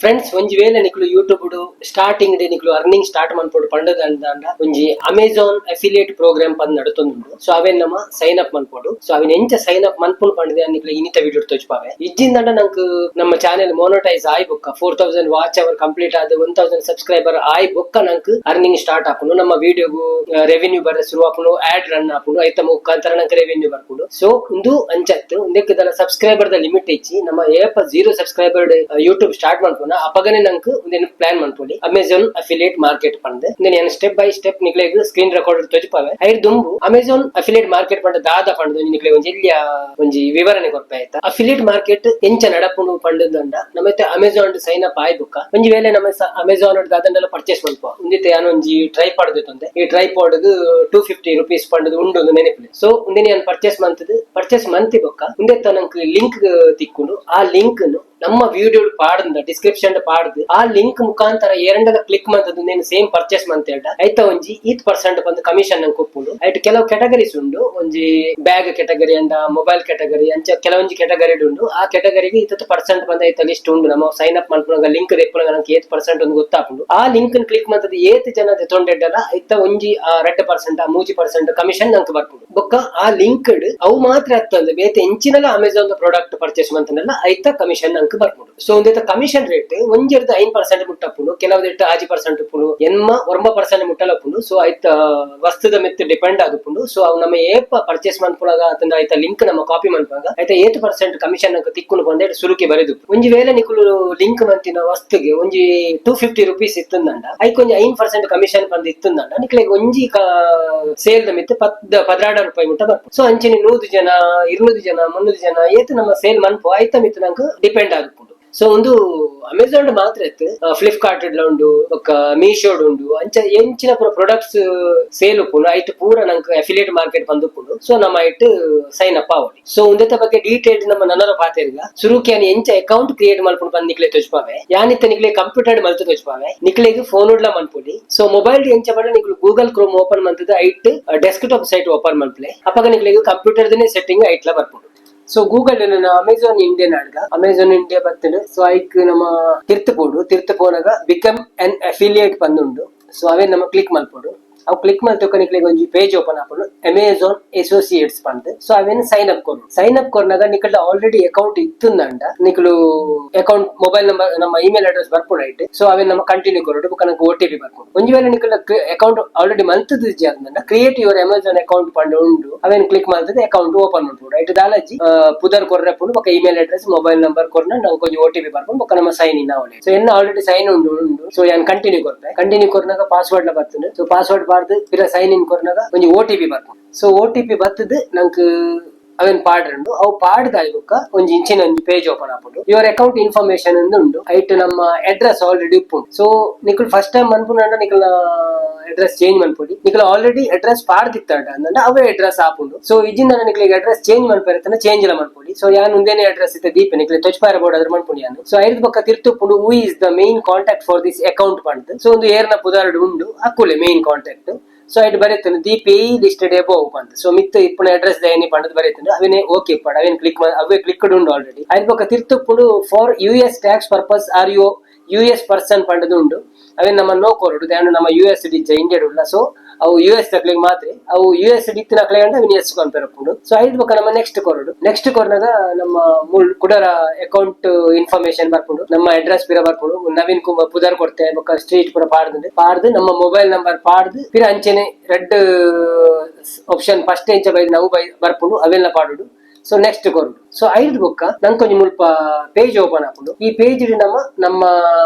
Friends ಒಂಜಿ ವೇಳೆ ನಿಕ್ಲು ಯೂಟ್ಯೂಬ್ ಸ್ಟಾರ್ಟಿಂಗ್ ಡೇ ನಿಕ್ಲು ಅರ್ನಿಂಗ್ ಸ್ಟಾರ್ಟ್ ಮನ್ಪೊಡು ಪಂಡದ ಒಂಜಿ ಅಮೆಜಾನ್ ಅಫಿಲಿಯೇಟ್ ಪ್ರೋಗ್ರಾಮ್ ಪಂದ್ ನಡುತ್ತೊಂದುಂಡು. ಸೊ ಅವೆನ್ ನಮ್ಮ ಸೈನ್ ಅಪ್ ಮನ್ಪೊಡು. ಸೊ ಅವೆನ್ ಎಂಚ ಸೈನ್ ಅಪ್ ಮನ್ಪುನ್ ಪಂಡದೆ ನಿಕ್ಲು ಇನಿತ ವಿಡಿಯೋ ತೋಜ್ಪಾವೆ. ಇಜ್ಜಿಂದ ನಂಕ್ ನಮ್ಮ ಚಾನೆಲ್ ಮೋನೋಟೈಸ್ ಆಯ್ ಬೊಕ್ಕ 4000 ವಾಚ್ ಅವರ್ ಕಂಪ್ಲೀಟ್ ಆದ 1000 ಸಬ್ಸ್ಕ್ರೈಬರ್ ಆಯ್ ಬೊಕ್ಕ ನಂಕ್ ಅರ್ನಿಂಗ್ ಸ್ಟಾರ್ಟ್ ಆಪುನು. ನಮ್ಮ ವಿಡಿಯೋಗು ರೆವೆನ್ಯೂ ಬರ ಶುರು ಆಪುನು, ಆಡ್ ರನ್ ಆಪುನು, ಐತ ಮುಖಾಂತರ ನಂಕ್ ರೆವೆನ್ಯೂ ಬರ್ಪುಡು. ಸೊ ಇಂದು ಅಂಚತ್ತು ಇಂದಕ್ಕೆದಲ್ಲ ಸಬ್ಸ್ಕ್ರೈಬರ್ ದ ಲಿಮಿಟ್ ಇಚ್ಚಿ ನಮ್ಮ ಏಪ 0 ಸಬ್ಸ್ಕ್ರೈಬರ್ ಯೂಟ್ಯೂಬ್ ಸ್ಟಾರ್ಟ್ ಮನ್ಪುನ ಅಪಗನೆ ನಂಕ್ ಒಂದೇನು ಪ್ಲಾನ್ ಮನ್ಪೊಲಿ ಅಮೆಜಾನ್ ಅಫಿಲಿಯೇಟ್ ಮಾರ್ಕೆಟ್ ಪಂದೆ నేను ಸ್ಟೆಪ್ ಬೈ ಸ್ಟೆಪ್ ನಿಕ್ಲೆಗ್ ಸ್ಕ್ರೀನ್ ರೆಕಾರ್ಡರ್ ತೋಜುಪಾವೆ. ಐರ್ ದುಂಬು ಅಮೆಜಾನ್ ಅಫಿಲಿಯೇಟ್ ಮಾರ್ಕೆಟ್ ಪಂಡ ದಾದ ಪಂಡ ನಿಕ್ಲೆ ಒಂಜಿ ಎಲ್ಲಿಯ ಒಂಜಿ ವಿವರಣೆ ಕೊರ್ಪೆ ಆಯ್ತಾ. ಅಫಿಲಿಯೇಟ್ ಮಾರ್ಕೆಟ್ ಎಂಚ ನಡಪುನು ಪಂಡದಂಡ ನಮ್ಮತ್ತೆ ಅಮೆಜಾನ್ ಸೈನ್ ಅಪ್ ಆಯ್ಬುಕ್ಕ ಒಂಜಿ ವೇಳೆ ನಮ್ಮ ಅಮೆಜಾನ್ ದಾದಂಡೆಲ್ಲ ಪರ್ಚೇಸ್ ಮನ್ಪುವ ಉಂದಿತ್ತೆ ಯಾನು ಒಂಜಿ ಟ್ರೈಪಾಡ್ ದೊಂದೆ ಈ ಟ್ರೈಪಾಡ್ 250 ರೂಪೀಸ್ ಪಂಡದು ಉಂಡು ನೆನಪಿಲ್ಲ. ಸೊ ಉಂದಿನ ನಾನು ಪರ್ಚೇಸ್ ಮಂತಿ ಬೊಕ್ಕ ಉಂದೆತ್ತ ನಂಕ್ ಲಿಂಕ್ ತಿಕ್ಕುಂಡು ಆ ಲಿಂಕ್ ನಮ್ಮ ವಿಡಿಯೋ ಪಾಡ್ದ ಡಿಸ್ಕ್ರಿಪ್ಷನ್ ಪಾಡ್ದು ಆ ಲಿಂಕ್ ಮುಖಾಂತರ ಎರಡದ ಕ್ಲಿಕ್ ಮಂತದ್ದು ನೀನು ಸೇಮ್ ಪರ್ಚೇಸ್ ಮಂತ ಹೇಳ್ದ ಐತ ಒಂಜಿ 8% ಬಂದು ಕಮಿಷನ್ ನಂಗೆ ಕೊಪ್ಪುಂಡು. ಐಟ್ ಕೆಲವು ಕೆಟಗರೀಸ್ ಉಂಡು, ಒಂಜಿ ಬ್ಯಾಗ್ ಕೆಟಗರಿ ಅಂಡ ಮೊಬೈಲ್ ಕೆಟಗರಿ ಅಂಚ ಕೆಲವೊಂಜಿ ಕೆಟಗರಿ ಉಂಡು. ಆ ಕೆಟಗರಿಗೆ 8% ಬಂದ ಐತ ಲಿಸ್ಟ್ ಉಂಡು. ನಮ್ಮ ಸೈನ್ ಅಪ್ ಮಾಡ್ಕೊಂಡಾಗ ಲಿಂಕ್ ತೆಪ್ಪುನಾಗ ನಂಗೆ 8% ಒಂದು ಗೊತ್ತಾಪುಂಡು. ಆ ಲಿಂಕ್ ಕ್ಲಿಕ್ ಮಂತದ್ದು 8 ಜನ ತೊಂಡೆಡ್ಡಲ್ಲ ಐತ ಒಂಜಿ 2% 3% ಕಮಿಷನ್ ನಂಗೆ ಬರ್ಪುಂಡು. ಬೊಕ್ಕ ಆ ಲಿಂಕ್ ಅವು ಮಾತ್ರ ಆಗ್ತದೆ ಬೇತೆ ಎಂಚಿನಲ್ಲ ಅಮೆಜಾನ್ ಪ್ರಾಡಕ್ಟ್ ಪರ್ಚೇಸ್ ಮಂತನಲ್ಲ ಐತ ಕಮಿಷನ್ ಬರ್ಪುಂಡು. ಸೊ ಒಂದೇತ ಕಮಿಷನ್ ರೇಟ್ ಒಂಜಿರ್ದ 5% ಮುಟ್ಟಪ್ಪುಂಡು, ಕೆಲವದೆಟ್ಟು 10% ಉಪ್ಪುಂಡು, 1% ಮುಟ್ಟಲಪ್ಪುಂಡು. ಸೊ ಐತ ವಸ್ತುದ ಮೆತ್ತ ಡಿಪೆಂಡ್ ಆಗುಪುಂಡು. ಸೊ ಅವು ನಮ್ಮ ಏಪ ಪರ್ಚೇಸ್ ಮನ್ಪುನಾಗ ಅದನ್ನ ಐತ ಲಿಂಕ್ ನಮ್ಮ ಕಾಪಿ ಮನ್ಪಾಗ ಐತ 8% ಕಮಿಷನ್ ನಂಗೆ ತಿಕ್ಕುನು ಬಂದ ಸುರುಕಿ ಬರೆದು ಒಂಜಿ ವೇಳೆ ನಿಕುಲು ಲಿಂಕ್ ಮಂತಿನ ವಸ್ತುಗೆ ಒಂಜಿ 250 ರೂಪೀಸ್ ಇತ್ತಂದಂಡ ಐಕ್ ಒಂಜಿ 5% ಕಮಿಷನ್ ಬಂದು ಇತ್ತಂದಂಡ ನಿಕ್ಲೆಗ್ ಒಂಜಿ ಸೇಲ್ ದ ಮಿತ್ 16 ರೂಪಾಯಿ ಮುಟ್ಟ ಬರ್ಪು. ಸೊ ಅಂಚಿನ 100 ಜನ 200 ಜನ 300 ಜನ ಏತ್ ನಮ್ಮ ಸೇಲ್ ಮನ್ಪು ಐತ ಮಿತ್ ನಂಗೆ ಡಿಪೆಂಡ್ ಆಗುಪುಂಡು. ಸೊ ಒಂದು ಅಮೆಜಾನ್ ಮಾತ್ರ ಇತ್ತು, ಫ್ಲಿಪ್ಕಾರ್ಟ್ ಉಂಡು, ಮೀಶೋಡ್ ಉಂಡು, ಅಂಚ ಎಂಚಿನ ಪ್ರೊಡಕ್ಟ್ಸ್ ಸೇಲ್ ಉಪ್ಪುಂಡು ಐಟ್ ಪೂರ ನಂಗೆ ಅಫಿಲಿಯೇಟ್ ಮಾರ್ಕೆಟ್ ಬಂದುಪ್ಪುಂಡು. ಸೊ ನಮ್ಮ ಐಟ್ ಸೈನ್ ಅಪ್ ಆವಡಿ. ಸೊ ಒಂದೆತ್ತ ಬಗ್ಗೆ ಡೀಟೇಲ್ ನಮ್ಮ ನನ್ನರ ಪಾತೆರ್ಗ ಸುರುಕಿ ಯಾನಿ ಎಂಚ ಅಕೌಂಟ್ ಕ್ರಿಯೇಟ್ ಮಾಡ್ಕೊಂಡು ಬಂದು ನಿಕ್ಲೆ ತೋಜ್ಪಾವೆ. ಯಾನಿತ್ತ ನಿಕ್ಲೆ ಕಂಪ್ಯೂಟರ್ ಮಲ್ತು ತೋಜ್ಪಾವೆ, ನಿಕ್ಲೆಗ್ ಫೋನ್ ಉಡ್ಲ ಮನ್ಪುಡಿ. ಸೊ ಮೊಬೈಲ್ ಎಂಚ ಬಡ ನಿಕ್ಲು ಗೂಗಲ್ ಕ್ರೋಮ್ ಓಪನ್ ಮಂತದ ಐಟ್ ಡೆಸ್ಕ್ ಟಾಪ್ ಸೈಟ್ ಓಪನ್ ಮನ್ಪ್ಲೆ ಅಪ್ಪಾಗ ನಿಕ್ಲೆಗ್ ಕಂಪ್ಯೂಟರ್ ಸೆಟ್ಟಿಂಗ್ ಐಟ್ಲ ಬರ್ಪುಂಡು. ಸೊ ಗೂಗಲ್ ಅಮೆಜಾನ್ ಇಂಡಿಯಾ ನಾಡ್ಗ ಅಮೆಜಾನ್ ಇಂಡಿಯಾ ಬರ್ತದೆ. ಸೊ ಐಕ್ ನಮ್ಮ ತಿರ್ತು ಪೋನಾಗ ಬಿಕಮ್ ಎನ್ ಅಫಿಲಿಯೇಟ್ ಬಂದುಂಡು. ಸೊ ಅವೇ ನಮ್ಮ ಕ್ಲಿಕ್ ಮಲ್ಪೋಡು. ಅವು ಕ್ಲಿಕ್ ಮಾಡ್ತೊಕ್ಕ ಒಂಜಿ ಪೇಜ್ ಓಪನ್ ಆಪುಂಡು ಅಮೆಜಾನ್ ಅಸೋಸಿಯೇಟ್ಸ್ ಪಂದ್. ಸೊ ಅವೇನು ಸೈನ್ ಅಪ್ ಕೊರ್ನಾಗ ನಿಕಲ್ದ ಆಲ್ರೆಡಿ ಅಕೌಂಟ್ ಇತ್ತುಂದಂಡ ನಿಕಲು ಅಕೌಂಟ್ ಮೊಬೈಲ್ ನಂಬರ್ ನಮ್ಮ ಇಮೇಲ್ ಅಡ್ರೆಸ್ ಬರ್ಪುಂಡು ಐಟ್. ಸೊ ಅವೇನ್ ನಮ್ಮ ಕಂಟಿನ್ಯೂ ಕೊರೋಡು ಬೊಕ ನಂಗೆ OTP ಬರ್ಪುಂಡು. ಒಂಜಿ ವೇಳೆ ನಿಕಲ್ದ ಅಕೌಂಟ್ ಆಲ್ರೆಡಿ ಮಂತದ ಅಂದಂಡ ಕ್ರಿಯೇಟ್ ಯುವರ್ ಅಮೆಜಾನ್ ಅಕೌಂಟ್ ಪಂಡ್ ಉಂಡು ಅವೇನ್ ಕ್ಲಿಕ್ ಮಾಡ್ತದೆ ಅಕೌಂಟ್ ಓಪನ್ ಮಾಡ್ಬೋದು ಐಟ್ ದಾಲಜಿ ಪುದರ್ ಕೊರ್ರೆಪುಂಡು ಬೊಕ ಇಮೇಲ್ ಅಡ್ರೆಸ್ ಮೊಬೈಲ್ ನಂಬರ್ ಕೊರ್ನ ನಂಗೆ ಕೊಂಚ OTP ಬರ್ಪುಂಡು ಬೊಕ ನಮ್ಮ ಸೈನ್ ಇನ್ ಅವಳೆ. ಸೊ ಎನ್ನ ಆಲ್ರೆಡಿ ಸೈನ್ ಉಂಡು. ಸೊ ಯಾನ್ ಕಂಟಿನ್ಯೂ ಕೊರ್ನಾಗ ಪಾಸ್ವರ್ಡ್ ಲ ಬರ್ತದೆ. ಸೊ ಪಾಸ್ವರ್ಡ್ ಬಾರ್ದು ಪಿರ ಸೈನ್ ಇನ್ ಕೊರ್ನಾಗ ಒಂಜಿ OTP ಬರ್ಪುಂಡು. ಸೊ OTP ಬರ್ತದೆ ನಂಗೆ ಅವೇನ್ ಪಾಡ್ರಂಡು ಅವು ಪಾಡ್ದಾಯ್ ಬೊಕ್ಕ ಒಂಜಿ ಇಂಚಿನ ಒಂಜಿ ಪೇಜ್ ಓಪನ್ ಆಪುಂಡು. ಯುವರ್ ಅಕೌಂಟ್ ಇನ್ಫಾರ್ಮೇಶನ್ ಉಂಡು ಐಟ್ ನಮ್ಮ ಅಡ್ರೆಸ್ ಆಲ್ರೆಡಿ ಉಪ್ಪುಂಡು. ಸೊ ನಿಕಲ್ ಫಸ್ಟ್ ಟೈಮ್ ಮನ್ಪುಂಡ ನಿಕಲ್ ಅಡ್ರೆಸ್ ಚೇಂಜ್ ಮನ್ಪೊಡಿ. ನಿಕಲ್ ಆಲ್ರೆಡಿ ಅಡ್ರೆಸ್ ಪಾಡ್ದಿತ್ತಾಡ ಅಂದಂಡ ಅವೇ ಅಡ್ರೆಸ್ ಆಪುಂಡು. ಸೊ ಇಜಿಂದ ನಿಕ್ಲಿಗೆ ಅಡ್ರೆಸ್ ಚೇಂಜ್ ಮನ್ಪೇರತನ ಚೇಂಜ್ ಎಲ್ಲ ಮನ್ಪೊಡಿ. ಸೊ ಯಾನ್ ಒಂದೇನೆ ಅಡ್ರೆಸ್ ಇತ್ತೆ ದೀಪ ನಿಕ್ಲೆ ತೊಚ್ಪಾರ ಬೋರ್ಡ್ ಅದ್ರ ಮನ್ಪುಂಡು ಯಾನು. ಸೊ ಐದ್ ಬೊಕ್ಕ ತಿರ್ತುಪ್ಪುಂಡು who is the main contact for this account ಪಂಡ್. ಸೊ ಒಂದು ಏರ್ನ ಪುದಾರ್ಡ್ ಉಂಡು ಅಕ್ಕುಲೆ ಮೇನ್ ಕಾಂಟ್ಯಾಕ್ಟ್. ಸೊ ಐಟ್ ಬರೀತಾನೆ ದೀಪಿ ಲಿಸ್ಟೆಡ್ ಎಬೋವ್ ಬಂತು. ಸೊ ಮಿತ್ ಇಪ್ಪುನ ಅಡ್ರೆಸ್ ಏನಿ ಪಂಡದ್ ಬರೀತಾನೆ ಅವನೇ ಓಕೆ ಪಡ ಅವೇನ್ ಕ್ಲಿಕ್ ಅವೇ ಕ್ಲಿಕ್ಡ್ ಉಂಡು ಆಲ್ರೆಡಿ. ಐದ್ ಬೊಕ್ಕ ತಿರ್ತುಪ್ಪುಂಡು for US tax purpose are you US person ಪಂಡದು ಉಂಡು ಅವೇನ್ ನಮ್ಮ ನೋ ಕೊರಡು ದಾಂಡು ನಮ್ಮ US ಡಿಜ್ಜ ಇಂಡಿಯಾ ಉಲ್ಲ. ಸೊ ಅವು US ತಕ್ಲಿಗೆ ಮಾತ್ರ ಅವು US ಡಿತ್ತಿನ ಕ್ಲೈಂಟ್ ಅವನ್ ಎಸ್ ಕೊಂಪೆರಪ್ಪುಂಡು. ಸೊ ಐದ್ ಬೊಕ್ಕ ನಮ್ಮ ನೆಕ್ಸ್ಟ್ ಕೊರ್ನಾಗ ನಮ್ಮ ಕುಡರ ಅಕೌಂಟ್ ಇನ್ಫಾರ್ಮೇಶನ್ ಬರ್ಪುಂಡು, ನಮ್ಮ ಅಡ್ರೆಸ್ ಪಿರ ಬರ್ಪುಂಡು, ನವೀನ್ ಕುಮಾರ್ ಪುದರ್ ಕೊಡ್ತೆ ಬೊಕ್ಕ ಸ್ಟ್ರೀಟ್ ಪುರ ಪಾಡ್ದು ನಮ್ಮ ಮೊಬೈಲ್ ನಂಬರ್ ಪಾಡ್ದು ಪಿರ ಅಂಚೆನೆ ರೆಡ್ ಆಪ್ಷನ್ ಫಸ್ಟ್ ಎಂಚ ಬೈ ನಾವು ಬರ್ಪುಂಡು ಅವೆಲ್ಲ ಪಾಡುಡು. ಸೊ ನೆಕ್ಸ್ಟ್ ಕೊರುಡು. ಸೊ ಐದ್ ಬೊಕ್ಕ ನಂಗೆ ಕೊಂಚ ಮುಲ್ಪ ಪೇಜ್ ಓಪನ್ ಆಪುಂಡು. ಈ ಪೇಜ್ ನಮ್ಮ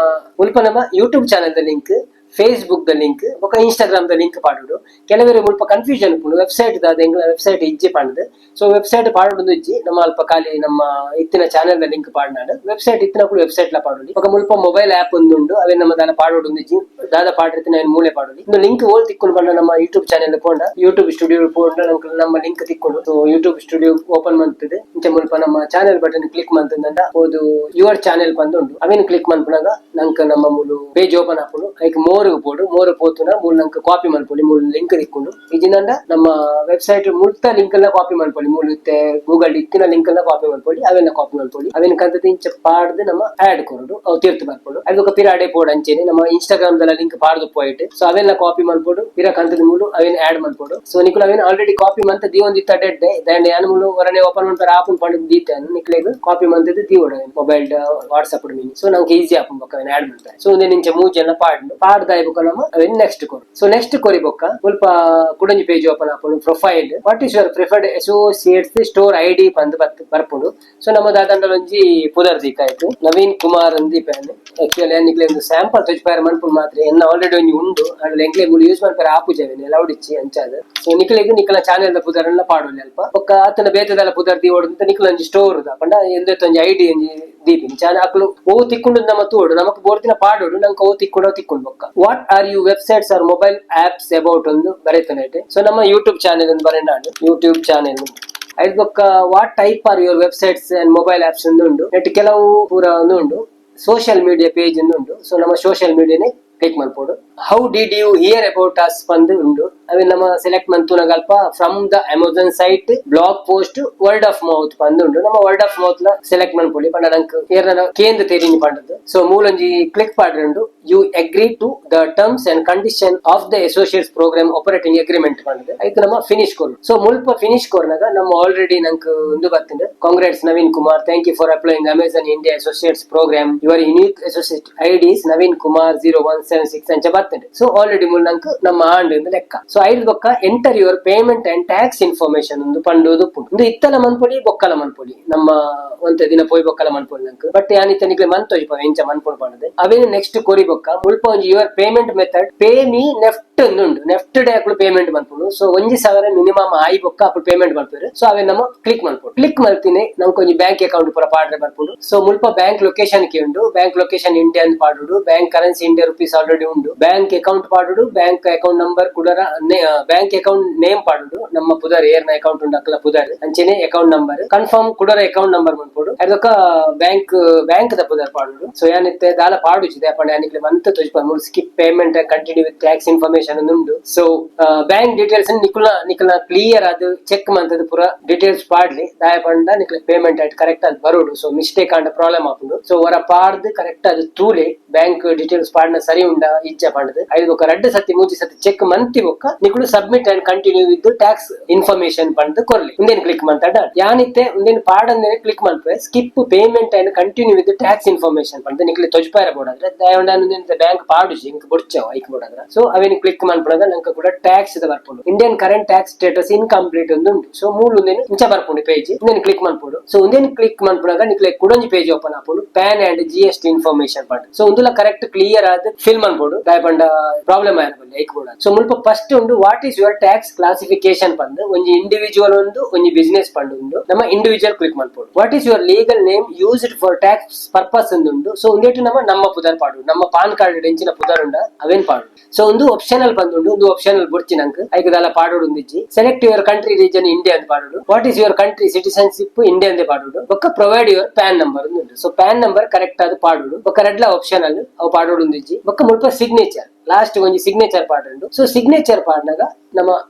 ಮುಲ್ಪ ನಮ್ಮ YouTube channel the link, Facebook the link ಬೊಕ ಇನ್ಸ್ಟಾಗ್ರಾಮ್ ದ ಲಿಂಕ್ ಪಾಡುಡು. ಕೆಲವರೆ ಮುಲ್ಪ ಕನ್ಫ್ಯೂಷನ್ ಉಪ್ಪುಂಡು ವೆಬ್ಸೈಟ್ ವೆಬ್ಸೈಟ್ ಇಜ್ಜಿ ಪಾಡ್ದು. ಸೊ ವೆಬ್ಸೈಟ್ ಪಾಡುದು ಇಜ್ಜಿ ನಮ್ಮ ಅಲ್ಪ ಖಾಲಿ ನಮ್ಮ ಇತ್ತಿನ ಚಾನೆಲ್ ದ ಲಿಂಕ್ ಪಾಡ್ನಾಡು ವೆಬ್ಸೈಟ್ ಇತ್ತಿನ ಕೂಡ ವೆಬ್ಸೈಟ್ ಲ ಪಾಡುಡಿ. ಬೊಕ ಮುಲ್ಪ ಮೊಬೈಲ್ ಆಪ್ ಉಂಡು ಅವೇ ನಮ್ಮ ದಾದ ಪಾಡೋಡು ಇಜ್ಜಿ ದಾದ ಪಾಡಿರ್ತೀನಿ ಅವನ್ ಮೂಲೆ ಪಾಡುಡಿ. ಇನ್ನು ಲಿಂಕ್ ಓಲ್ ತಿಕ್ಕೊಂಡು ಬಂದ ನಮ್ಮ ಯೂಟ್ಯೂಬ್ ಚಾನೆಲ್ ಪೋಂಡ ಯೂಟ್ಯೂಬ್ ಸ್ಟುಡಿಯೋ ಪೋಂಡ ನಮ್ಮ ಲಿಂಕ್ ತಿಕ್ಕೊಂಡು. ಸೊ ಯೂಟ್ಯೂಬ್ ಸ್ಟುಡಿಯೋ ಓಪನ್ ಮಾಡ್ತದೆ ಇಂಚ ಮುಲ್ಪ ನಮ್ಮ ಚಾನೆಲ್ ಬಟನ್ ಕ್ಲಿಕ್ ಮಾಡ್ತಂದ ಹೋದು ಯುವರ್ ಚಾನೆಲ್ ಬಂದುಂಡು ಅವೇನ್ ಕ್ಲಿಕ್ ಮಾಡ್ಕೊಂಡಾಗ ನಂಗೆ ನಮ್ಮ ಮೂಲು ಪೇಜ್ ಓಪನ್ ಆಪುಂಡು. ಲೈಕ್ ಮೋರ್ ಮೋರು ಪೋತುನ ಮೂಲ ನಂಗೆ ಕಾಪಿ ಮಾಡ್ಕೊಳ್ಳಿ ಮೂಲ ಲಿಂಕ್ ತಿಕ್ಕೊಂಡು ಇಜಿಂದ ನಮ್ಮ ವೆಬ್ಸೈಟ್ ಮುಳ್ತ ಲಿಂಕ್ ಎಲ್ಲ ಕಾಪಿ ಮಾಡ್ಕೊಳ್ಳಿ ಮೂಲತ್ತೆ ಗೂಗಲ್ ಇತ್ತಿನ ಲಿಂಕ್ ಎಲ್ಲ ಕಾಪಿ ಮಾಡ್ಕೊಳ್ಳಿ ಅವೆಲ್ಲ ಕಾಪಿ ಮಾಡ್ಕೊಳ್ಳಿ ಅವೇನ್ ಕಂತ ಇಂಚ ಪಾಡ್ದು ನಮ್ಮ ಆಡ್ ಕೊರೋಡು ಅವು ತೀರ್ತು ಬರ್ಕೊಂಡು ಅದಕ್ಕೆ ಪಿರ ಅಡೆ ಪೋಡ್ ಅಂಚೆನೆ ನಮ್ಮ ಇನ್ಸ್ಟಾಗ್ರಾಮ್ ದಲ್ಲ ಲಿಂಕ್ ಪಾಡ್ದು ಪೋಯಿಟ್ ಸೊ ಅವೆಲ್ಲ ಕಾಪಿ ಮಾಡ್ಕೊಂಡು ಪಿರ ಕಂತದ ಮೂಲು ಅವೇನ್ ಆಡ್ ಮಾಡ್ಕೊಂಡು ಸೊ ನಿಕುಲು ಅವೇನ್ ಆಲ್ರೆಡಿ ಕಾಪಿ ಮಂತ ದಿವೊಂದಿತ್ತ ಡೆಡ್ ದಂಡ ಯಾನ ಮೂಲು ವರನೆ ಓಪನ್ ಮಾಡ್ತಾರೆ ಆಪನ್ ಪಂಡ ದೀತೆ ನಿಕ್ಲೆಗ್ ಕಾಪಿ ಮಂತದ ದಿವೋಡ ಮೊಬೈಲ್ ವಾಟ್ಸ್ಆಪ್ ಮಿನಿ ಸೊ ನಂಗೆ ಈಸಿ ಆಪನ್ ಬೊಕ್ಕ ಅವೇನ್ ಆಡ್ ಮಾಡ್ತಾರೆ ಸೊ ಒಂದೇ ನಿಂಚ ಮೂಜೆಲ್ಲ ಪಾಡ್ದಾಯ ಬೊಕ್ಕ ನಮ್ಮ ಅವೇನ್ ನೆಕ್ಸ್ಟ್ ಕೊರು ಸೊ ನೆಕ್ಸ್ಟ್ ಕೊರಿ ಬೊಕ್ಕ ಸ್ವಲ್ಪ ಕುಡಂಜಿ ಪೇಜ್ ಓಪನ್ ಆಪನು profile what is your preferred associates store ID ಪಂದ್ ಬರ್ಪುಡು ಸೊ ನಮ್ಮ ದಾದಂಡಲ ಒಂಜಿ ಪುದರ್ ದೀಕಾಯ್ತು ನವೀನ್ ಕುಮಾರ್ ಅಂದ್ ದೀಪಾನೆ ಆಕ್ಚುಲಿ ನಿಕ್ಲೆ ಒಂದು ಸ್ಯಾಂಪಲ್ ತೊಜ್ಪಾರ ಮನ್ಪುಲ್ ಮಾತ್ರ ಎನ್ನ ಆಲ್ರೆಡಿ ಒಂಜಿ ಉಂಡು ಅಂಡ್ ಎಂಕ್ಲೆ ಮೂಲು ಯೂಸ್ ಮಾಡ್ಪಾರ ಆಪುಜಾವೇನೆ ಲೌಡಿಚ್ಚಿ ಅಂಚಾದ ಸೊ ನಿಕ್ಲೆಗ್ ನಿಕ್ಲ ಚಾನೆಲ್ ದ ಪುದರ್ ಎಲ್ಲ ಪಾಡೋಲಿ ಅಲ್ಪ ಒಕ್ಕ ಆತನ ಬೇತದಲ್ಲ ಪುದರ್ ದೀವೋಡು ಅಂತ ನಿಕ್ಲ ಒಂಜಿ ಸ್ಟೋರ್ ದಾಪಂಡ ಎಂದೆತ್ತ ಒಂಜಿ ಐಡಿ ಒಂಜಿ ದೀಪಿನ್ ಚಾನ ಅಕ್ಲು ಓ ತಿಕ್ಕೊಂಡು ನಮ್ಮ ತೋಡು ನಮಕ್ ಬೋರ್ತಿನ ಪಾಡೋಡು ನಂಗೆ ಓ ತಿಕ್ಕೊಂಡು ಬೊಕ್ಕ what are you websites or mobile apps about ಒಂದು ಬರೀತಾನೆ ಸೊ ನಮ್ಮ ಯೂಟ್ಯೂಬ್ ಚಾನೆಲ್ ಒಂದು ಬರೆಯ ಯೂಟ್ಯೂಬ್ ಚಾನೆಲ್ ಐದು ಬೊಕ್ಕ what type are your websites and mobile apps ಉಂಡು ನೆಟ್ ಕೆಲವು ಪೂರ ಉಂಡು ಸೋಷಿಯಲ್ ಮೀಡಿಯಾ ಪೇಜ್ ಉಂಡು ಸೊ ನಮ್ಮ ಸೋಷಿಯಲ್ ಮೀಡಿಯಾನೇ ಕ್ಲಿಕ್ ಮಾಡ್ಬೋದು how did you hear about us ಪಂದ್ ಉಂಡು ಅವೆ ನಮ್ಮ ಸೆಲೆಕ್ಟ್ ಮಂತುನಗಲ್ಪ from the Amazon site blog post word of mouth ಪಂದ್ ಉಂಡು ನಮ್ಮ ವರ್ಡ್ ಆಫ್ ಮೌತ್ ಲ ಸೆಲೆಕ್ಟ್ ಮಾಡ್ಕೊಳ್ಳಿ ಪಂಡ ನಂಗೆ ಏರ್ನ ಕೇಂದ್ರ ತೇರಿನಿ ಪಂಡದು ಸೊ ಮೂಲಂಜಿ ಕ್ಲಿಕ್ ಪಾಡ್ರಂಡು you agree to the terms and condition of the associates program operating agreement ಪಂಡದು ಐಕ್ ನಮ್ಮ ಫಿನಿಶ್ ಕೊರು ಸೊ ಮುಲ್ಪ ಫಿನಿಶ್ ಕೊರ್ನಾಗ ನಮ್ಮ ಆಲ್ರೆಡಿ ನಂಗೆ ಒಂದು ಬರ್ತಿಂಡೆ congrats Naveen Kumar thank you for applying Amazon India associates program your unique associate IDs Naveen Kumar 0176 ಅಂಚ ಬರ್ತದೆ ಸೊ ಆಲ್ರೆಡಿ ಮುಲ್ ನಂಗೆ ನಮ್ಮ ಆಂಡ್ ಲೆಕ್ಕ ಸೊ ಐದು ಬೊಕ್ಕ enter your payment and tax information ಒಂದು ಪಂಡೋದು ಒಂದು ಇತ್ತಲ ಮನ್ಪೊಡಿ ಬೊಕ್ಕಲ ಮನ್ಪೊಡಿ ನಮ್ಮ ಒಂತ ದಿನ ಪೋಯ್ ಬೊಕ್ಕಲ ಮನ್ಪೊಡಿ ನಂಗೆ ಬಟ್ ಯಾನಿತ್ತ ನಿಕ್ಲೆ ಮಂತೋಜಿ ಎಂಚ ಮನ್ಪೊಡ್ ಪಂಡದೆ ಅವೇನು ನೆಕ್ಸ್ಟ್ ಕೊರಿ ಬೊಕ್ಕ ಮುಲ್ಪ ಒಂಜಿ your payment method pay me NEFT ಉಂಡು ನೆಫ್ಟ್ ಡೇ ಅಕ್ಲು ಪೇಮೆಂಟ್ ಮನ್ಪುಡು ಸೊ 1,000 ಮಿನಿಮಮ್ ಆಯ್ ಬೊಕ್ಕ ಅಕ್ಲು ಪೇಮೆಂಟ್ ಮನ್ಪುಡು ಸೊ ಅವೇ ನಮ್ಮ ಕ್ಲಿಕ್ ಮನ್ಪುಡು ಕ್ಲಿಕ್ ಮಾಡ್ತೀನಿ ನಂಗೆ ಒಂಜಿ ಬ್ಯಾಂಕ್ ಅಕೌಂಟ್ ಪೂರ ಪಾಡ್ರೆ ಬರ್ಪುಡು ಸೊ ಮುಲ್ಪ ಬ್ಯಾಂಕ್ ಲೊಕೇಶನ್ ಕೆ ಉಂಡು ಬ್ಯಾಂಕ್ ಲೊಕೇಶನ್ ಇಂಡಿಯಾ ಅಂತ ಪಾಡುಡು bank currency India rupees already ಉಂಡು ಬ್ಯಾಂಕ್ ಅಕೌಂಟ್ ಪಾಡುಡು ಬ್ಯಾಂಕ್ ಅಕೌಂಟ್ ನಂಬರ್ ಕುಡರ ಬ್ಯಾಂಕ್ ಅಕೌಂಟ್ ನೇಮ್ ಪಾಡುಡು ನಮ್ಮ ಪುದರ್ ಏರ್ನ ಅಕೌಂಟ್ ಉಂಡು ಅಕ್ಲ ಪುದರ್ ಅಂಚೆನೆ ಅಕೌಂಟ್ ನಂಬರ್ ಕನ್ಫರ್ಮ್ ಕುಡರ ಅಕೌಂಟ್ ನಂಬರ್ ಮನ್ಪುಡು ಅದಕ್ಕ ಬ್ಯಾಂಕ್ ದ ಪುದರ್ ಪಾಡುಡು ಸೊ ಯಾನಿತ್ತೆ ದಾಲ ಪಾಡುಚಿದೆ ಅಪ್ಪಣ ಯಾನಿಕ್ಲೆ ಮಂತ್ ತೊಜ್ಪ ಮುಲ್ skip payment continue with tax information ಉಂಡು ಸೊ ಬ್ಯಾಂಕ್ ಡೀಟೇಲ್ಸ್ ನಿಕ್ಲ ಕ್ಲಿಯರ್ ಅದು ಚೆಕ್ ಮಂತದ ಪೂರ ಡೀಟೇಲ್ಸ್ ಪಾಡ್ಲಿ ದಾಯ ಪಂಡ ನಿಕ್ಲೆ ಪೇಮೆಂಟ್ ಆಯ್ತು ಕರೆಕ್ಟ್ ಅದು ಬರೋಡು ಸೊ ಮಿಸ್ಟೇಕ್ ಅಂಡ ಪ್ರಾಬ್ಲಮ್ ಆಪುಂಡು ಸೊ ಹೊರ ಪಾಡ್ದು ಕರೆಕ್ಟ್ ಅದು ತೂಲೆ ಬ್ಯಾಂಕ್ ಡೀಟೇಲ್ಸ್ ಪಾಡ್ನ ಸರಿ ಉಂಡ ಇಚ್ಛೆ ಪಂಡದು ಐದು ಬೊಕ್ಕ 2 ಸತಿ 3 ಸತಿ ಚೆಕ್ ಮಂತಿ ಬೊಕ್ಕ ನಿಕ್ಲು submit and continue with tax information ಪಂಡ್ ಕೊರ್ಲಿ ಉಂದೇನು ಕ್ಲಿಕ್ ಮಂತಾಡ ಯಾನಿತ್ತೆ ಉಂದೇನು ಪಾಡಂದೇನೆ ಕ್ಲಿಕ್ ಮನ್ಪೆ skip payment and continue with tax information ಪಂಡ್ ನಿಕ್ಲೆ ತೊಜ್ಪಾರ ಬೋಡಾದ್ರೆ ದಯವಂಡ ಬ್ಯಾಂಕ್ ಪಾಡುಜಿ ಇಂಕ್ ಬುಡ್ಚವ ಐಕ್ ಬೋಡಾದ್ರ ಸೊ ಅವೇನು ಕ್ಲಿಕ್ ಮನ್ಪುಣಗ ನಂಗೆ ಕೂಡ ಟ್ಯಾಕ್ಸ್ ದ ಬರ್ಪುಂಡು Indian current tax status incomplete ಒಂದು ಉಂಟು ಸೊ ಮೂಲ ಉಂದೇನು ಇಂಚ ಬರ್ಪುಂಡು ಪೇಜ್ ಉಂದೇನು ಕ್ಲಿಕ್ ಮನ್ಪುಡು ಸೊ ಉಂದೇನು ಕ್ಲಿಕ್ ಮನ್ಪುಣಗ ನಿಕ್ಲೆ ಕುಡಂಜಿ ಪೇಜ್ ಓಪನ್ ಆಪುಂಡು ಪ್ಯಾನ್ ಅಂಡ್ GST ಇನ್ಫಾರ್ಮೇಶನ್ ಪಂಡ್ ಸೊ ಉಂದುಲ ಕರೆಕ್ಟ್ ಕ್ಲಿಯರ್ ಆದ್ ಫಿಲ್ ಮನ್ಪುಡು ದಯ ಪಂಡ ಪ್ರಾಬ್ಲಮ್ ಆಯ್ತು ಐಕ್ ಬೋಡ ಸೊ ಮುಲ್ಪ ಫಸ್ಟ್ ಉಂಡು what is your tax classification ಪಂದ್ ಒಂಜಿ ಇಂಡಿವಿಜುವಲ್ ಒಂದು ಒಂಜಿ ಬಿಸಿನೆಸ್ ಪಂಡ್ ಉಂಡು ನಮ್ಮ ಇಂಡಿವಿಜುವಲ್ ಕ್ಲಿಕ್ ಮನ್ಪುಡು what is your legal name used for tax purpose ಉಂಡು ಸೊ ಉಂದೇಟು ನಮ್ಮ ಪುದರ್ ಪಾಡು ನಮ್ಮ ಪಾನ್ ಕಾರ್ಡ್ ಎಂಚಿನ ಪುದರ್ ಉಂಡ ಅವೇನ್ ಪಾಡು ಸೊ ಒಂದು ಆಪ್ಷನಲ್ ಬಂದುಂಡು ಒಂದು ಆಪ್ಷನಲ್ ಬುಡ್ಚಿ ನಂಗೆ ಐಕದಲ್ಲ ಪಾಡೋಡು ಒಂದಿಜ್ಜಿ select your country region India ಅಂತ ಪಾಡೋಡು what is your country citizenship India ಅಂತ ಪಾಡೋಡು ಒಕ್ಕ ಪ್ರೊವೈಡ್ ಯುವರ್ ಪ್ಯಾನ್ ನಂಬರ್ ಉಂಟು ಸೊ ಪ್ಯಾನ್ ನಂಬರ್ ಕರೆಕ್ಟ್ ಆದ ಪಾಡೋಡು ಒಕ್ಕ ರೆಡ್ಲ ಆಪ್ಷನಲ್ ಅವು ಪಾಡೋಡು ಒಂದಿಜ್ಜಿ ಒಕ್ಕ ಮುಲ್ಪ ಸಿಗ್ನೇಚರ್ ಲಾಸ್ಟ್ ಒಂಜಿ ಸಿಗ್ನೇಚರ್ ಪಾಡ್ ಉಂಡು ಸೊ ಸಿಗ್ನೇಚರ್ ಪಾಡ್ನಾಗ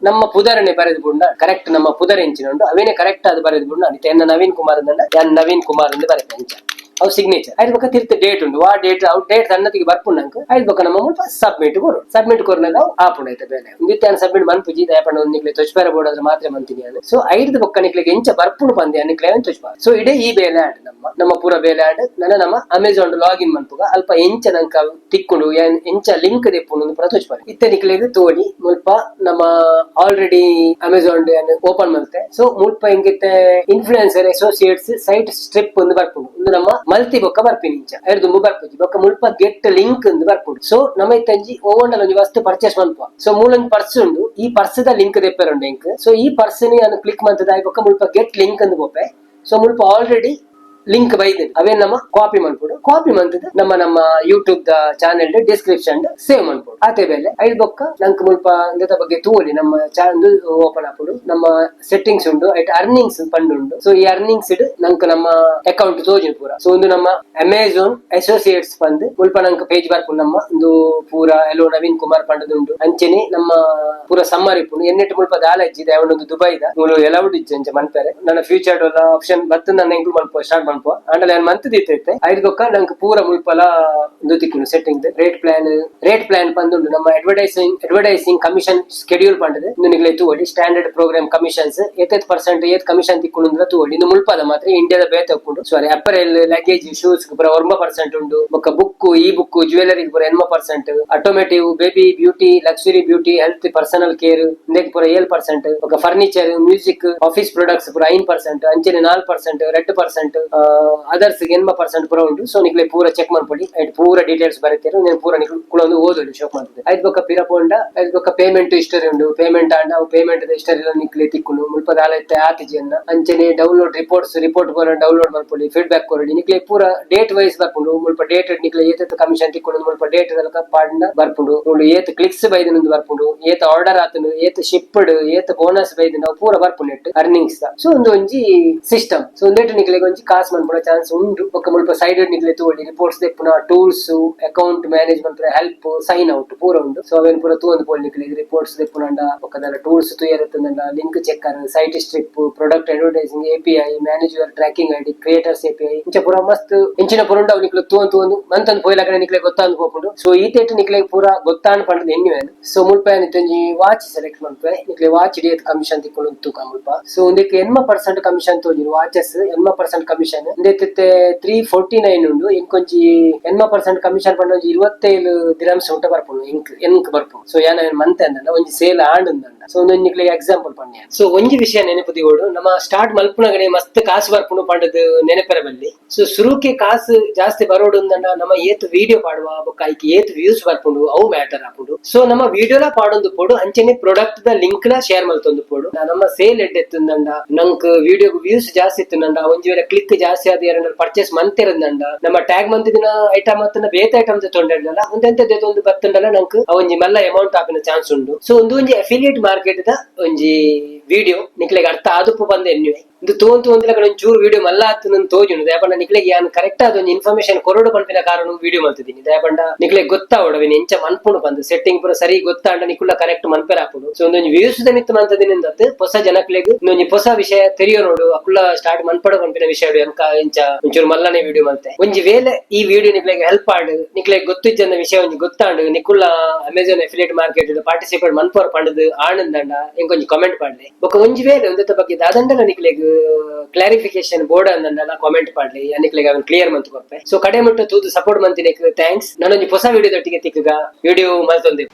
ನಮ್ಮ ಪುದರನೆ ಬರೆದು ಬಿಡ ಕರೆಕ್ಟ್ ನಮ್ಮ ಪುದರ ಎಂಚಿನ ಉಂಡು ಅವೇನೆ ಕರೆಕ್ಟ್ ಆದ ಬರೆದು ಬಿಡ ಅನಿತ ಎನ್ನ ನವೀನ್ ಕುಮಾರ್ ಅಂದ ಯಾನ್ ನವೀನ್ ಕುಮಾರ್ ಎಂದು ಬರೆದ ಎಂಚ ಅವು ಸಿಗ್ನೇಚರ್ ಐದು ಬೊಕ್ಕ ತಿರ್ತ ಡೇಟ್ ಉಂಡು ಆ ಡೇಟ್ ಔಟ್ ಡೇಟ್ ಸಣ್ಣತಿಗೆ ಬರ್ಪುಂಡಂಕ ಐದು ಬೊಕ್ಕ ನಮ್ಮ ಮುಲ್ಪ ಸಬ್ಮಿಟ್ ಕೊರ್ನಾಗ ಆಪುಂಡ ಐತೆ ಬೇಲೆ ಇಂದಿತ್ತ ಸಬ್ಮಿಟ್ ಮನ್ಪುಜಿ ದಯಪಂಡ ಒಂದು ನಿಕ್ಲೆ ತೊಜ್ಪಾರ ಬೋರ್ಡ್ ಆದ್ರೆ ಮಾತ್ರ ಮಂತೀನಿ ನಾನು ಸೊ ಐದು ಬೊಕ್ಕ ನಿಕ್ಲೆಗೆ ಎಂಚ ಬರ್ಪುಂಡು ಪಂದ್ಯ ನಿಕ್ಲೆ ತೊಜ್ಪಾರ ಸೊ ಇಡೇ ಈ ಬೇಲೆ ಆಡ್ ನಮ್ಮ ಪೂರ ಬೇಲೆ ಆಡ್ ನಮ್ಮ ಅಮೆಜಾನ್ ಲಾಗಿನ್ ಮನ್ಪುಗ ಅಲ್ಪ ಎಂಚ ನಂಕ ತಿಕ್ಕೊಂಡು ಎಂಚ ಲಿಂಕ್ ದೆಪ್ಪುಂಡು ಪುರ ತೊಜ್ಪಾರ ಇತ್ತೆ ನಿಕ್ಲೆಗೆ ತೋಡಿ ಮುಲ್ಪ ನಮ್ಮ ಆಲ್ರೆಡಿ ಅಮೆಜಾನ್ ಓಪನ್ ಮಾಡ್ತೆ ಸೊ ಮುಲ್ಪ ಹಿಂಗಿತ್ತೆ ಇನ್ಫ್ಲೂಯೆನ್ಸರ್ ಅಸೋಸಿಯೇಟ್ಸ್ ಸೈಟ್ ಸ್ಟ್ರಿಪ್ ಒಂದು ಬರ್ಪುಂಡು ಒಂದು ನಮ್ಮ ಮಲ್ತಿ ಬೊಕ್ಕ ಬರ್ಪಿನಿ ಇಂಚ ಎರಡು ದುಂಬು ಬರ್ಪುಜಿ ಬೊಕ್ಕ ಮುಲ್ಪ ಗೆಟ್ ಲಿಂಕ್ ಎಂದು ಬರ್ಪುಡು ಸೊ ನಮ್ಮ ಇತ್ತಂಜಿ ಓವೊಂಡಲ ಒಂಜಿ ವಸ್ತು ಪರ್ಚೇಸ್ ಮನ್ಪ ಸೊ ಮೂಲೊಂಜಿ ಪರ್ಸ್ ಉಂಡು ಈ ಪರ್ಸ್ ದ ಲಿಂಕ್ ದೆಪ್ಪೆರುಂಡು ಎಂಕ್ ಸೊ ಈ ಪರ್ಸ್ ನಿ ನಾನು ಕ್ಲಿಕ್ ಮಂತದ ಬೊಕ್ಕ ಮುಲ್ಪ ಗೆಟ್ ಲಿಂಕ್ ಎಂದು ಬೊಪ್ಪೆ ಸೊ ಮುಲ್ಪ ಆಲ್ರೆಡಿ ಲಿಂಕ್ ಬೈದಿನ ಅವೇ ನಮ್ಮ ಕಾಪಿ ಮಾಡ್ಕೊಡು, ಕಾಪಿ ಮಂತದ ನಮ್ಮ ಯೂಟ್ಯೂಬ್ ದ ಚಾನೆಲ್ ಡಿಸ್ಕ್ರಿಪ್ಷನ್ ಸೇವ್ ಮಾಡ್ಕೊಡು. ಅದೇ ಬೇಲೆ ಐದು ಬೊಕ್ಕ ನಂಗೆ ಮುಲ್ಪ ಇಂದ ಬಗ್ಗೆ ತೂಲಿ ನಮ್ಮ ಚಾನಲ್ ಓಪನ್ ಹಾಕೊಡು. ನಮ್ಮ ಸೆಟ್ಟಿಂಗ್ಸ್ ಉಂಡು ಐಟ್ ಅರ್ನಿಂಗ್ಸ್ ಫಂಡ್ ಉಂಡು. ಸೊ ಈ ಅರ್ನಿಂಗ್ಸ್ ಇಡ್ ನಂಗೆ ನಮ್ಮ ಅಕೌಂಟ್ ತೋಜಿನ ಪೂರ. ಸೊ ಒಂದು ನಮ್ಮ ಅಮೆಝಾನ್ ಅಸೋಸಿಯೇಟ್ಸ್ ಬಂದು ಮುಲ್ಪ ನಂಗೆ ಪೇಜ್ ಬರ್ಕೊಂಡು ನಮ್ಮ ಒಂದು ಪೂರ ಎಲ್ಲೋ ನವೀನ್ ಕುಮಾರ್ ಪಂಡದುಂಡು ಅಂಚೆನೆ ನಮ್ಮ ಪೂರ ಸಮ್ಮರ್ ಇಪ್ಪುಂಡು ಎನ್ನೆಟ್ಟು ಮುಲ್ಪ ದಾಲಜ್ಜಿದೆ ಅವನೊಂದು ದುಬೈದ ಮೂಲು ಎಲ್ಲವುಡ್ ಇಜ್ಜೆ ಮನ್ಪೆರೆ ನನ್ನ ಫ್ಯೂಚರ್ ಆಪ್ಷನ್ ಬತ್ತು ನನ್ನ ಎಂಕ್ಲು ಮನ್ಪೋ ಸ್ಟಾರ್ಟ್ ಮನ್ಪೋ ಅಂಡಲ್ಲ ನಾನು ಮಂತ್ ದಿತ್ತೈತೆ ಐದು ಬೊಕ್ಕ ನಂಗೆ ಪೂರ ಮುಲ್ಪಲ ದುತಿಕ್ಕುನು ಸೆಟ್ಟಿಂಗ್ ರೇಟ್ ಪ್ಲಾನ್ ಬಂದುಂಡು ನಮ್ಮ ಅಡ್ವರ್ಟೈಸಿಂಗ್ ಕಮಿಷನ್ ಸ್ಕೆಡ್ಯೂಲ್ ಪಂಡದು ಇಂದು ನಿಗ್ಲೆ ತೂವಡಿ ಸ್ಟ್ಯಾಂಡರ್ಡ್ ಪ್ರೋಗ್ರಾಮ್ ಕಮಿಷನ್ಸ್ 8% ಏತ್ ಕಮಿಷನ್ ತಿಕ್ಕುಂಡು ತೂವಡಿ ಇಂದು ಮುಲ್ಪದ ಮಾತ್ರ ಇಂಡಿಯಾದ ಬೇತೆ ಉಂಡು. ಸಾರಿ ಅಪರೆಲ್ ಲಗೇಜ್ ಶೂಸ್ ಪೂರ 1% ಉಂಡು. ಬೊಕ್ಕ ಬುಕ್ ಈ ಬುಕ್ ಜ್ಯುವೆಲರಿ ಪೂರ 8%, automotive baby beauty luxury beauty health personal care ಇಂದಕ್ಕೆ ಪೂರ 7%, ಬೊಕ್ಕ ಫರ್ನಿಚರ್ ಮ್ಯೂಸಿಕ್ ಆಫೀಸ್ ಪ್ರೊಡಕ್ಟ್ಸ್ ಪೂರ 5%, ಅಂಚನೆ 4%, 2% ಅದರ್ಸ್ 8% ಪೂರ ಉಂಟು. ಸೊ ನಿಕ್ಲೆ ಪೂರ ಚೆಕ್ ಮಾಡ್ಕೊಳ್ಳಿ ಐಟ್ ಪೂರ ಡೀಟೇಲ್ಸ್ ಬರುತ್ತೆ. నేను ಪೂರ ನಿಕ್ಲು ಓದೋಡಿ ಶೋಕ್ ಮಾಡ್ತದೆ. ಐದು ಬೊಕ್ಕ ಪಿರಪೋಂಡ ಐದು ಬೊಕ್ಕ ಪೇಮೆಂಟ್ ಹಿಸ್ಟರಿ ಉಂಡು. ಪೇಮೆಂಟ್ ಆಂಡ ಪೇಮೆಂಟ್ ಹಿಸ್ಟರಿ ನಿಕ್ಲೆ ತಿಕ್ಕುನು ಮುಲ್ಪ ದಾಲೈತೆ ಆತಿಜಿಯನ್ನ ಅಂಚನೆ ಡೌನ್ಲೋಡ್ ರಿಪೋರ್ಟ್ ಪೂರ ಡೌನ್ಲೋಡ್ ಮಾಡ್ಕೊಳ್ಳಿ ಫೀಡ್ಬ್ಯಾಕ್ ಕೊರಡಿ ನಿಕ್ಲೆ ಪೂರ ಡೇಟ್ ವೈಸ್ ಬರ್ಪುಂಡು. ಮುಲ್ಪ ಡೇಟ್ ನಿಕ್ಲೆ ಏತ ಕಮಿಷನ್ ತಿಕ್ಕೊಂಡು ಮುಲ್ಪ ಡೇಟ್ ಪಾಂಡ ಬರ್ಪುಂಡು. ಏತ್ ಕ್ಲಿಕ್ಸ್ ಬೈದಿನ ಬರ್ಪುಂಡು, ಏತ್ ಆರ್ಡರ್ ಆತನು, ಏತ್ ಶಿಪ್ಡ್, ಏತ್ ಬೋನಸ್ ಬೈದಿನ ಪೂರ ಬರ್ಪುಂಡು ಅರ್ನಿಂಗ್ಸ್. ಸೊ ಒಂದು ಒಂಜಿ ಸಿಸ್ಟಮ್. ಸೊ ಒಂದೇಟ್ ನಿಕ್ಲೆ ಒಂಜಿ ಕಾಸ್ ಮನ್ಪುನ ಚಾನ್ಸ್ ಉಂಡು. ಬೊಕ್ಕ ಮುಲ್ಪ ಸೈಡ್ ನಿಕ್ಲೆ ತೋಳಿ ರಿಪೋರ್ಟ್ಸ್ ತೆಪ್ಪುನ tools account management help sign out ಪೂರ ಉಂಡು. ಸೊ ಅವೇನ್ ಪೂರ ತೂಂದು ಪೋಲ್ ನಿಕ್ಲೆ ರಿಪೋರ್ಟ್ಸ್ ತೆಪ್ಪುನಂಡ ಬೊಕ್ಕದಲ್ಲ ಟೂಲ್ಸ್ ತುಯರುತ್ತಂಡ link checker site strip product advertising API manage your tracking ID creators API ಇಂಚ ಪೂರ ಮಸ್ತ್ ಇಂಚಿನ ಪುರುಂಡ ಅವ್ ನಿಕ್ಲೆ ತೂಂದು ಮಂತಂದು ಪೋಯ್ಲಕನೆ ನಿಕ್ಲೆ ಗೊತ್ತಾಂದು ಹೋಗ್ಬಿಡು. ಸೊ ಈ ತೇಟ್ ನಿಕ್ಲೆ ಪೂರ ಗೊತ್ತಾಂಡ್ ಪಂಡದ ಎನ್ನಿವೇನು. ಸೊ ಮುಲ್ಪ ಏನಿತ್ತಂಜಿ ವಾಚ್ ಸೆಲೆಕ್ಟ್ ಮಾಡ್ಪೆ ನಿಕ್ಲೆ ವಾಚ್ ಡಿಯತ್ ಕಮಿಷನ್ ತಿಕ್ಕೊಂಡು ತೂಕ ಮುಲ್ಪ. ಸೊ ಒಂದಕ್ಕೆ 8% ಕಮಿಷನ್ ತೋಜಿರು ವಾಚಸ್ 8% ಕಮಿಷನ್ ಇಂದೆತ್ತೆ 349 ಉಂಡು. ಇಂಕೊಂಜಿ 8% ಕಮಿಷನ್ ಪಂಡ ಒಂಜಿ 27 ದಿರಮ್ಸ್ ಉಂಟ ಬರ್ಪುಂಡು ಎಂಕ್ ಬರ್ಪುಂಡು. ಸೊ ಯಾನ ಮಂತ್ ಅಂದ ಒಂಜಿ ಸೇಲ್ ಆಂಡ್ ಉಂದಂಡ. ಸೊ ಒಂದೊಂದು ನಿಕ್ಲೆ ಎಕ್ಸಾಂಪಲ್ ಪಂಡ. ಸೊ ಒಂಜಿ ವಿಷಯ ನೆನಪು ತಿಗೋಡು ನಮ್ಮ ಸ್ಟಾರ್ಟ್ ಮಲ್ಪುನಗಡೆ ಮಸ್ತ್ ಕಾಸು ಬರ್ಪುಂಡು ಪಂಡದು ನೆನಪೆರ ಬಲ್ಲಿ. ಸೊ ಸುರುಕೆ ಕಾಸು ಜಾಸ್ತಿ ಬರೋಡು ಅಂದಂಡ ನಮ್ಮ ಏತ್ ವಿಡಿಯೋ ಪಾಡುವ ಬೊಕ್ಕ ಐಕೆ ಏತ್ ವ್ಯೂಸ್ ಬರ್ಪುಂಡು ಅವು ಮ್ಯಾಟರ್ ಆಪುಂಡು. ಸೊ ನಮ್ಮ ವಿಡಿಯೋಲ ಪಾಡೊಂದು ಪೋಡು ಅಂಚನೆ ಪ್ರಾಡಕ್ಟ್ ದ ಲಿಂಕ್ ಲ ಶೇರ್ ಮಲ್ತೊಂದು ಪೋಡು. ನಮ್ಮ ಸೇಲ್ ಎಡ್ಡೆತ್ತುಂದಂಡ ನಂಕ್ ವಿಡಿಯೋ ವ್ಯೂಸ್ ಜಾಸ್ತಿ ಇತ್ತುಂದಂಡ ಒಂಜಿ ವೇಳೆ ಕ್ಲಿಕ್ ಜಾಸ್ತಿ ಆದ ಎರಡು ಪರ್ಚೇಸ್ ಮಂತಿರಂದಂಡ ನಮ್ಮ ಟ್ಯಾಗ್ ಮಂತಿದಿನ ಐಟಮ್ ಅತ್ತನ ಬೇತೆ ಐಟಮ್ ತೊಂಡಲ್ಲ ಒಂದೆಂತದ್ದು ಒಂದು ಬತ್ತಂಡಲ್ಲ ನಂಕ್ ಒಂಜಿ ಮಲ್ಲ ಅಮೌಂಟ್ ಆಪಿನ ಚಾನ್ಸ್ ಉಂಡು. ಸೊ ಒಂಜಿ ಅಫಿಲಿಯೇಟ್ ಮಾರ್ಕೆಟ್ ದ ಒಂಜಿ ವಿಡಿಯೋ ನಿಕ್ಲೆಗೆ ಅರ್ಥ ಆದುಪ್ಪು ಬಂದ ಎನ್ನಿವೆ ಇದು ತೋಂತು ಒಂಚೂರು ವಿಡಿಯೋ ಮಲ್ಲ ಆತನ ತೋಜುಂಡು ದಯಪಂಡ ನಿಕ್ಲೆಗೆ ಯಾನ್ ಕರೆಕ್ಟ್ ಆದ ಒಂದು ಇನ್ಫಾರ್ಮೇಶನ್ ಕೊರಡು ಪಂಪಿನ ಕಾರಣ ವಿಡಿಯೋ ಮಾಡ್ತಿದ್ದೀನಿ. ದಯಪಂಡ ನಿಕ್ಲೆಗೆ ಗೊತ್ತಾವಡವೇನು ಎಂಚ ಮನ್ಪುಂಡು ಬಂದು ಸೆಟ್ಟಿಂಗ್ ಪೂರ ಸರಿ ಗೊತ್ತಾಂಡ ನಿಕ್ಕುಲ್ಲ ಕರೆಕ್ಟ್ ಮನ್ಪೆರ ಹಾಪುಡು. ಸೊ ಒಂದೊಂದು ವ್ಯೂಸ್ ಮಿತ್ತು ಮಂತದಿನಿಂದ ಹೊಸ ಜನಕ್ಲೆಗ್ ಇನ್ನೊಂದು ಹೊಸ ವಿಷಯ ತೆರಿಯೋ ನೋಡು ಅಕ್ಕುಲ್ಲ ಸ್ಟಾರ್ಟ್ ಮನ್ಪಡ ಪಂಪಿನ ವಿಷಯ ಎಂಚ ಒಂಚೂರು ಮಲ್ಲನೆ ವಿಡಿಯೋ ಮಾಡ್ತೆ ಒಂಜಿ ವೇಳೆ ಈ ವಿಡಿಯೋ ನಿಕ್ಲೆಗೆ ಹೆಲ್ಪ್ ಆಡು ನಿಕ್ಲೆಗೆ ಗೊತ್ತಿದ್ದ ವಿಷಯ ಒಂಜಿ ಗೊತ್ತಾಂಡು ನಿಕ್ಕುಲ್ಲ ಅಮೆಝಾನ್ ಅಫಿಲಿಯೇಟ್ ಮಾರ್ಕೆಟ್ ಪಾರ್ಟಿಸಿಪೇಟ್ ಮನ್ಪೋರ್ ಪಂಡದು ಆನಂದಂಡ ಎಂಕೊಂಜಿ ಕಾಮೆಂಟ್ ಪಾಡ್ಲಿ ಬೊಕ್ಕ ಒಂಜಿ ವೇಳೆ ಒಂದತ್ತ ಬಗ್ಗೆ ದಾದಂಡಲ ನಿಕ್ಲೆಗ್ ಕ್ಲಾರಿಫಿಕೇಶನ್ ಬೋರ್ಡ್ ಅಂದಂಡಲ ಕಾಮೆಂಟ್ ಪಾಡ್ಲಿ ನಿಕ್ಲೆಗ್ ಅವನ್ ಕ್ಲಿಯರ್ ಮಂತ್ ಕೊಡ್ಪೆ. ಸೊ ಕಡೆ ಮುಟ್ಟು ತೂದು ಸಪೋರ್ಟ್ ಮಂತಿನ ಥ್ಯಾಂಕ್ಸ್. ನಾನೊಂಜಿ ಹೊಸ ವಿಡಿಯೋದೊಟ್ಟಿಗೆ ತಿಕ್ಕಗ ವಿಡಿಯೋ ಮಲ್ತೊಂದೆ.